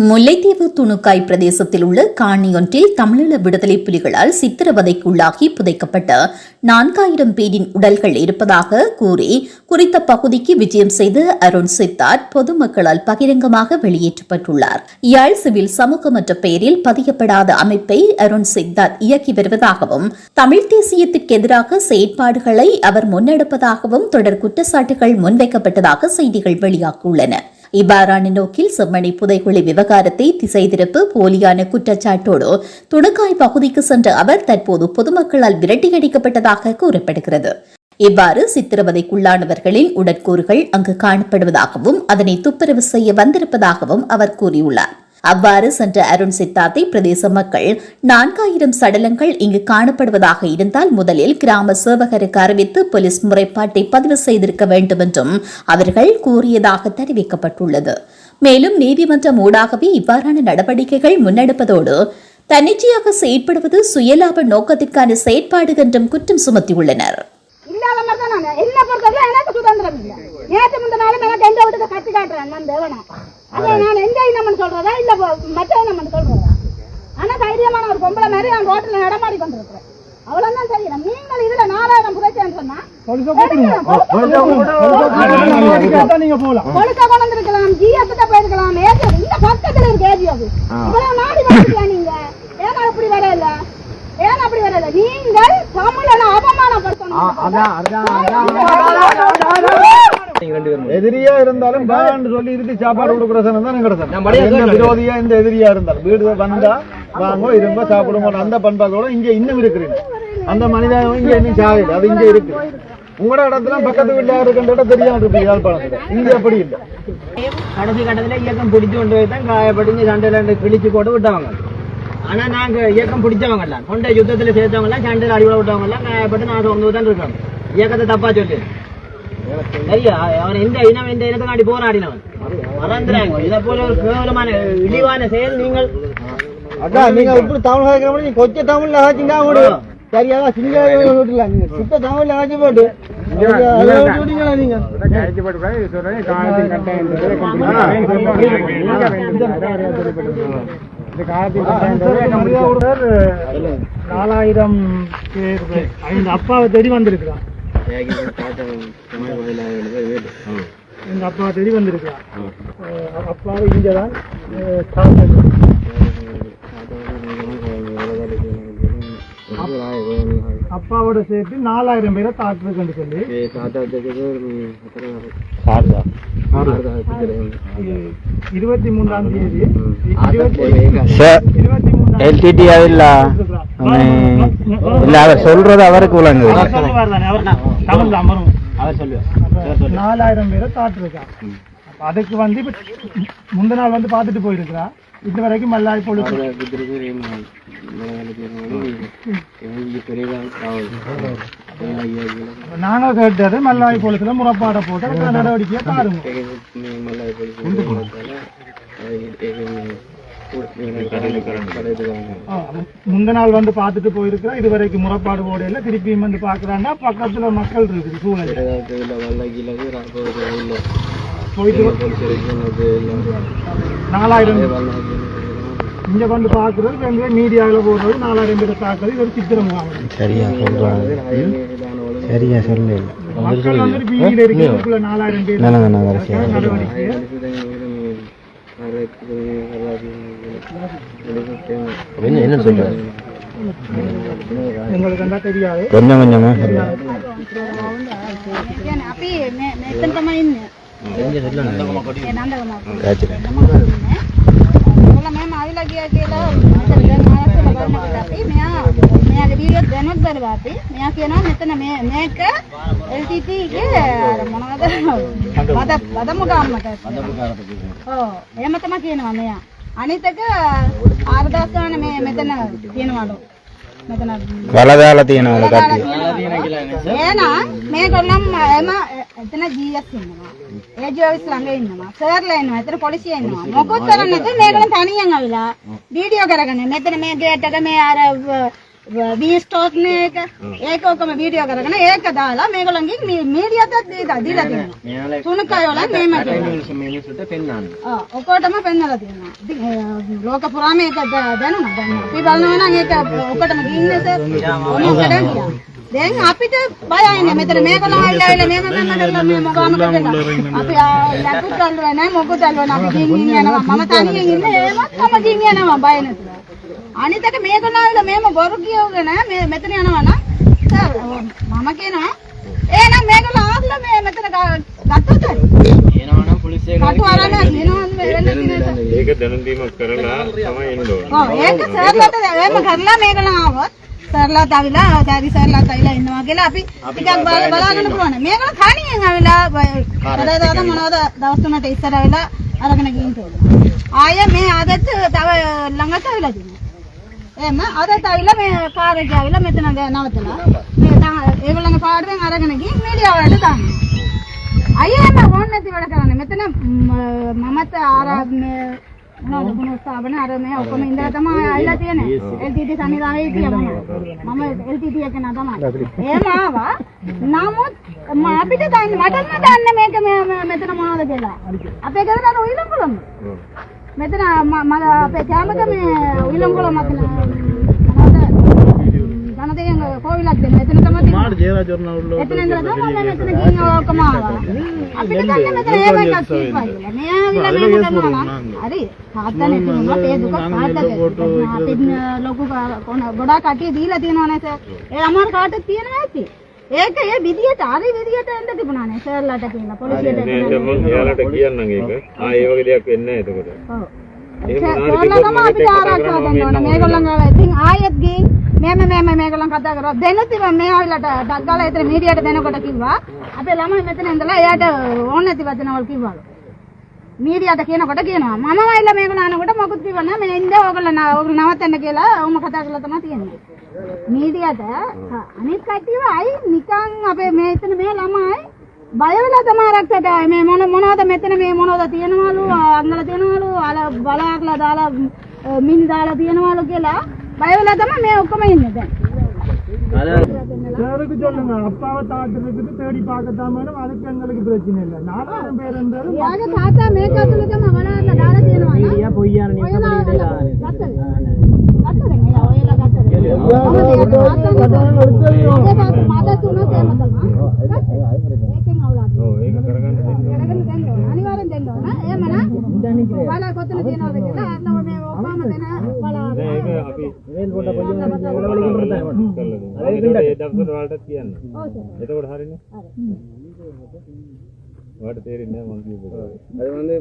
முல்லைத்தீவு துணுக்காய் பிரதேசத்தில் உள்ள காணியொன்றில் தமிழீழ விடுதலை புலிகளால் சித்திரவதைக்குள்ளாகி புதைக்கப்பட்ட 4000 பேரின் உடல்கள் இருப்பதாக கூறி குறித்த பகுதிக்கு விஜயம் செய்த அருண் சித்தார்த் பொதுமக்களால் பகிரங்கமாக வெளியேற்றப்பட்டுள்ளார். யாழ் சிவில் சமூகம் என்ற பெயரில் பதியப்படாத அமைப்பை அருண் சித்தார்த் இயக்கி வருவதாகவும் தமிழ் தேசியத்திற்கு எதிராக செயற்பாடுகளை அவர் முன்னெடுப்பதாகவும் தொடர் குற்றச்சாட்டுகள் முன்வைக்கப்பட்டதாக செய்திகள் வெளியாகியுள்ளன. இவ்வாறான நோக்கில் செம்மணி புதைகுழி விவகாரத்தை திசை திருப்ப போலியான குற்றச்சாட்டோடு துணுக்காய் பகுதிக்கு சென்ற அவர் தற்போது பொதுமக்களால் விரட்டியடிக்கப்பட்டதாக கூறப்படுகிறது. இவ்வாறு சித்திரவதைக்குள்ளானவர்களின் உடற்கூறுகள் அங்கு காணப்படுவதாகவும் அதனை துப்புரவு செய்ய வந்திருப்பதாகவும் அவர் கூறியுள்ளார். அவ்வாறு சென்ற அருண் சித்தார்த்தை பிரதேச மக்கள் 4000 சடலங்கள் இங்கு காணப்படுவதாக இருந்தால் முதலில் கிராம சேவகருக்கு அறிவித்து போலீஸ் முறைப்பாட்டை பதிவு செய்திருக்க வேண்டும் என்றும் அவர்கள் கூறியதாக தெரிவிக்கப்பட்டுள்ளது. மேலும் நீதிமன்றம் ஊடாகவே இவ்வாறான நடவடிக்கைகள் முன்னெடுப்பதோடு தன்னிச்சையாக செயற்படுவது சுயலாப நோக்கத்திற்கான செயற்பாடு என்றும் குற்றம் சுமத்தியுள்ளனர். நான் என்ஜாய் நம்ம சொல்றதா இல்ல மச்சா நம்ம சொல்றதா? ஆனா தைரியமான ஒரு பொம்பளை மாதிரி நான் ரோட்ல நடமாடி கொண்டிருக்கிறேன். அவ்வளவுதான் சரி. நீங்கள் இதுல 4000 புதைச்சேன்னு சொன்னா பொழுக்க கொண்டு வந்திருக்கலாம், ஜிஎஸ் கிட்ட போயிருக்கலாம், இந்த பக்கத்துல இருக்கு ஏஜிஎஸ். இவ்வளவு நாடி வந்துருக்கலாம். நீங்க ஏன் அப்படி வரல? ஏன் அப்படி வரல? நீங்கள் தமிழனை அவமானப்படுத்தணும். எதிரியா இருந்தாலும் சொல்லி இறுதி சாப்பாடு கொடுக்குற விரோதியா இந்த எதிரியா இருந்தாலும் வீடு வந்தா வாங்க இரும்ப சாப்பிடுங்க அந்த பண்பாட்டோட இங்க இன்னும் இருக்கிறீங்க. அந்த மனிதன் இங்க இன்னும் சாகுது, அது இங்க இருக்கு. உங்களோட இடத்துல பக்கத்து வீட்டுல இருக்கின்ற தெரியாம இருக்கு யாழ்ப்பாணத்துல. இங்க அப்படி இல்லை. கடைசி கட்டத்துல இயக்கம் பிடிச்சு கொண்டு போய் தான் காயப்பட்டு சண்டையில கிழிச்சு போட்டு விட்டவங்க. ஆனா நாங்க இயக்கம் பிடிச்சவங்க எல்லாம் கொண்ட யுத்தத்துல சேர்த்தவங்க எல்லாம் சண்டையில அடிபட விட்டவங்க எல்லாம் காயப்பட்டு நான் சொந்த தான் இருக்காங்க. இயக்கத்தை தப்பா சொல்லி சரியா அவன் இந்த இனம் இந்த இனத்துக்காண்டி போராடினவன் மறந்துறாங்க. இதை போல ஒரு கேவலமான இழிவான செயல் நீங்கள் அக்கா நீங்க இப்படி தமிழ் கேட்கற நீங்க கொஞ்சம் தமிழ்ல ஆச்சுன்னா முடியும். சரியாக சிங்க விட்டுலாம் நீங்க சுத்த தமிழ்ல ஆச்சு போட்டு நீங்க அப்பாவை தேடி வந்திருக்கிறான். எங்க அப்பா தேடி வந்திருக்கிறான். அப்பாவை இங்கதான் அப்பாவோட சேர்த்து 4000 பேரை தாக்குறதுன்னு சொல்லி 23ஆம் தேதி சொல்றது அவருக்கு 4000 பேரை தாக்குறான். அதுக்கு வந்து முந்த நாள் வந்து பாத்துட்டு போயிருக்கிறா. இது வரைக்கும் மல்லாய் பொழுது நாங்க கேட்டது மல்லாய் பொழுதுல முறைப்பாட போட்டு நடவடிக்கையை பாருங்க. முந்த நாள் வந்து பாத்துட்டு போயிருக்கிறா. இது வரைக்கும் முறைப்பாடு போடையில திருப்பியும் வந்து பாக்குறாங்கன்னா பக்கத்துல மக்கள் இருக்குது சூழல் போயிட்டு 4000 இங்க வந்து பாக்குறது மீடியாவில் போடுறது 4000 பேரை தாக்குறது இது ஒரு சித்திரம். சரியா சொல்றாங்க. சரியா சொல்லு. மக்கள் வந்து வீதியில இருக்கிறதுக்குள்ள 4000 பேர் நடவடிக்கை என்ன சொல்றாங்க எங்களுக்கு என்ன தெரியாது. கொஞ்சம் கொஞ்சமா ලගියා කියලා ජනමානසෙ ලබන්න අපි මෙයාගේ වීඩියෝ දැනුවත් දරවා අපි මෙයා කියනවා මෙතන මේක LTT ගේ මොනවද බදමුගාම්මට ඔව් එහෙම තමයි කියනවා මෙයා අනිත් එක 4000 ගාන මෙතන තියෙනවලු මෙතන වලදාලා තියෙනවලු කට්ටිය එහෙනම් මේගොල්ලන් එම එතන ජීවත් ඉන්නවා ඒජෝවිස් ළඟ ඉන්නවා සර්ලා ඉන්නවා එතන පොලිසිය ඉන්නවා මොකොත් කරන්නේ නැතුව මේගොල්ලන් තනියෙන් ආවිලා වීඩියෝ කරගෙන මෙතන මේ ගේට් එක මේ අර වීස්ටෝක්නේ එක ඒක ඔක්කොම වීඩියෝ කරගෙන ඒක දාලා මේගොල්ලන්ගේ මීඩියාට දීලා තියෙනවා. තුනකයි වල මේම මිනිස්සුන්ට පෙන්නන්න. ඔක්කොටම පෙන්නලා තියෙනවා. ඉතින් ලෝක පුරාම ඒක දැනුණා. දැන් අපි බලනවා නම් ඒක ඔක්කොටම ගින්නේ සර්. මොනවද ගියා. දැන් අපිට බයයිනේ මෙතන මේගොල්ලෝ ආවිලා මේම කරලා මේ මොකම කරලා අපි ලකුත් ගන්නවා නෑ මොකුත් ගන්නවා අපි ගින් යනවා මම තනියෙන් ඉන්නේ ඒවත් මම ගින් යනවා බය නැතුව. අනිත් එක මේගොල්ලෝ ආවිලා මේම බොරු කියවගෙන මේ මෙතන යනවා නම් සර් මම කියනවා එහෙනම් මේගොල්ලෝ ආවිලා මේ මෙතන ගත්තොත් එනවනම් පොලිස් එක කටු අරගෙන එනවා ඒක දැනුම් දීමක් කරලා තමයි එන්න ඕනේ. ඔව් ඒක සර්ලට එහෙම කරලා මේගොල්ලෝ ආවොත් සර්ලත් ආවිලා දැරි සර්ලත් ආවිලා ඉන්නවා කියලා අපි ටිකක් බලාගෙන පුළුවන්. මේගොල්ලෝ තනියෙන් ආවිලා කරදාද මොනවද දවස් තුනට ඉස්සර ආවිලා අරගෙන ගිහින් තියෙනවා. ආයේ මේ ආදත් තව ළඟට ආවිලා තියෙනවා. එහෙම ආදත් ආවිලා මේ කාර් එක ආවිලා මෙතන නවතලා මේ ඒගොල්ලන්ගේ පාඩුවෙන් අරගෙන ගිහින් මීඩියා වලට දානවා. අයියා මම ඕන නැති වැඩ කරන්නේ. මෙතන මමත් ආරාධනේ මොනවද ගුණස්ථාපන අර මේ ඔක්කොම ඉඳලා තමයි ආයිලා තියෙන්නේ. LTT සංවිධානයේ ඉතියා මම LTT එක නා තමයි. එහෙම ආවා. නමුත් අපිට දන්නේ මටම දන්නේ මේක මෙතන මොනවද කියලා. අපේ ගෙදර උයිලම්කොළම. මෙතන මම අපේ කැමක මේ උයිලම්කොළම මතන ගණදෙන් කෝවිලක් දෙන්න. එතන තමයි මාඩ ජයරාජර්නවල එතන ඉඳලා තමයි මෙතන ගිහින් ඔක්කොම ආවා. අපිට දන්නේ මෙතන ඒව එකක් තියෙනවා කියලා. මෙයා විලා මේ කරනවා නම් හරි තාත්තනේ තියෙනවා ඒ දුක කාටද අපිට ලොකු ගොඩාක් කටිය දීලා තියෙනවනේ සර්. ඒ අමාරු කාටද තියෙනවා ඇති. ඒක ඒ විදියට හරි විදියට එන්න තිබුණා නේ සර්ලාට කියලා පොලිසියට එයාලට කියන්නම් ඒක. ඒ වගේ දෙයක් වෙන්නේ නැහැ එතකොට. ඔව්. ඒගොල්ලෝ තමයි අපිට ආරක්ෂා දෙන්න ඕනේ. මේගොල්ලෝ ඉතින් ආයෙත් ගිහින් මේගොල්ලන් කතා කරා දෙන්නතිව මේ ආවිලට ඩක් ගාලා ඒතර මීඩියාට දෙනකොට කිව්වා අපේ ළමයි මෙතන ඉඳලා එයාට ඕන නැති වචනවල් කිව්වලු. මීඩියාට කියනකොට කියනවා මම ආවිලා මේගොල්ලෝ අනකොට මොකුත් කිව්ව නෑ මේ ඉන්න ඕගොල්ලෝ නවත්තන්න කියලා ඔවම කතා කරලා තමයි තියෙන්නේ. මීඩියාට අනිත් කට්ටියව අයි නිකන් අපේ මේ එතන මේ ළමයි බය වෙලා තමයි ආරක්ෂාට මේ මොනවද මෙතන මේ මොනවද තියෙනවලු අංගල තියෙනවලු අල බලාක්ලා දාලා මින් දාලා තියෙනවලු කියලා බය වෙලා තමයි මේ ඔක්කොම ඉන්නේ දැන්. சாருக்கு சொல்லுங்க அப்பாவை தாட்டுறதுக்கு தேடி பார்க்கத்தான் மேடம் அதுக்கு எங்களுக்கு பிரச்சனை இல்லை. 4000 பேர் இருந்தாலும் යාගේ තාත්තා මේක ඇතුළේ තමයි වලාලා දාලා තියෙනවා නේ. ඊයා පොయ్యాර නේ ගත්තද? ඔයලා ගත්තද? මට තුනක් එම තමයි. ඒකෙන් අවුලක්. ඔව් ඒක කරගන්න අනිවාර්යෙන් දෙන්න ඕන. එහෙමනම් වලා කොතන තියෙනවද කියලා අන්න මේ ඔක්කොම දෙන වලා. ඒක අපි මේල් පොඩ පොඩි වලින් කරලා ඒ දවසට වලට කියන්න. ඔව් සර්. එතකොට හරිනේ. හරි. ඔයාලට තේරෙන්නේ නැහැ මම කියපුවා.